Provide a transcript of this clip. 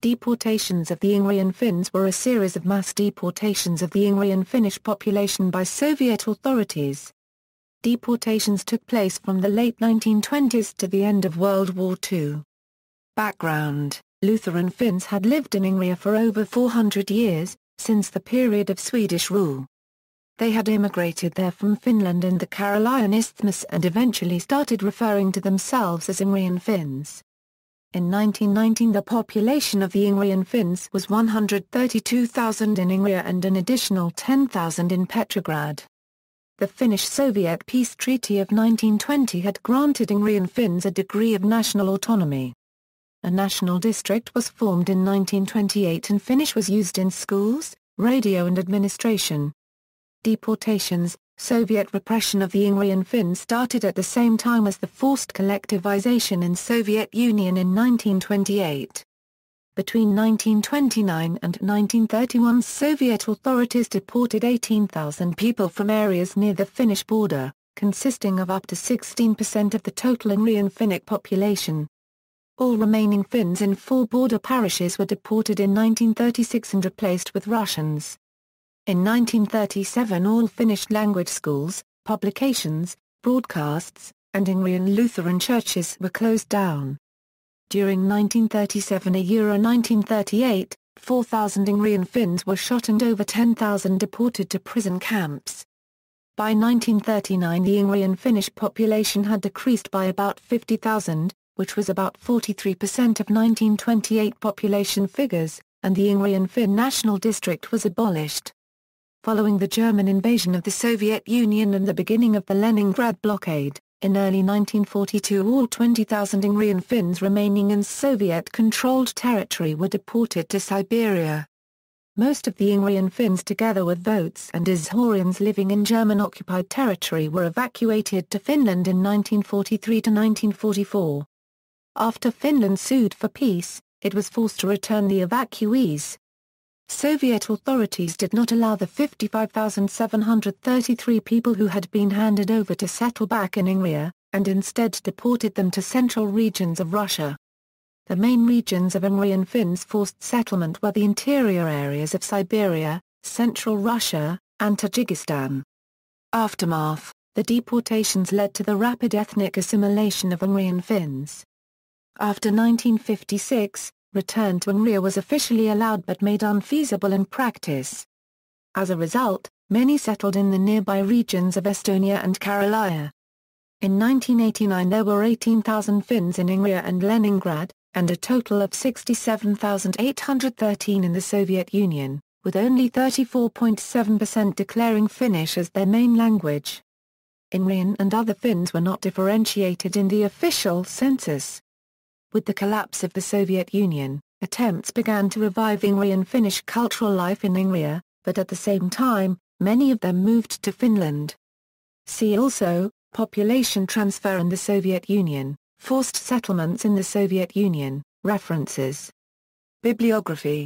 Deportations of the Ingrian Finns were a series of mass deportations of the Ingrian Finnish population by Soviet authorities. Deportations took place from the late 1920s to the end of World War II. Background: Lutheran Finns had lived in Ingria for over 400 years, since the period of Swedish rule. They had immigrated there from Finland and the Karelian Isthmus and eventually started referring to themselves as Ingrian Finns. In 1919 the population of the Ingrian Finns was 132,000 in Ingria and an additional 10,000 in Petrograd. The Finnish-Soviet Peace Treaty of 1920 had granted Ingrian Finns a degree of national autonomy. A national district was formed in 1928 and Finnish was used in schools, radio and administration. Deportations, Soviet repression of the Ingrian Finns started at the same time as the forced collectivization in Soviet Union in 1928. Between 1929 and 1931 Soviet authorities deported 18,000 people from areas near the Finnish border, consisting of up to 16% of the total Ingrian Finnic population. All remaining Finns in 4 border parishes were deported in 1936 and replaced with Russians. In 1937 all Finnish-language schools, publications, broadcasts, and Ingrian Lutheran churches were closed down. During 1937 and 1938, 4,000 Ingrian Finns were shot and over 10,000 deported to prison camps. By 1939 the Ingrian Finnish population had decreased by about 50,000, which was about 43% of 1928 population figures, and the Ingrian Finn National District was abolished. Following the German invasion of the Soviet Union and the beginning of the Leningrad blockade, in early 1942 all 20,000 Ingrian Finns remaining in Soviet-controlled territory were deported to Siberia. Most of the Ingrian Finns together with Votes and Izhorians living in German-occupied territory were evacuated to Finland in 1943 to 1944. After Finland sued for peace, it was forced to return the evacuees. Soviet authorities did not allow the 55,733 people who had been handed over to settle back in Ingria, and instead deported them to central regions of Russia. The main regions of Ingrian Finns forced settlement were the interior areas of Siberia, central Russia, and Tajikistan. Aftermath: the deportations led to the rapid ethnic assimilation of Ingrian Finns. After 1956, return to Ingria was officially allowed but made unfeasible in practice. As a result, many settled in the nearby regions of Estonia and Karelia. In 1989 there were 18,000 Finns in Ingria and Leningrad, and a total of 67,813 in the Soviet Union, with only 34.7% declaring Finnish as their main language. Ingrian and other Finns were not differentiated in the official census. With the collapse of the Soviet Union, attempts began to revive Ingrian Finnish cultural life in Ingria, but at the same time, many of them moved to Finland. See also, population transfer in the Soviet Union, forced settlements in the Soviet Union, references. Bibliography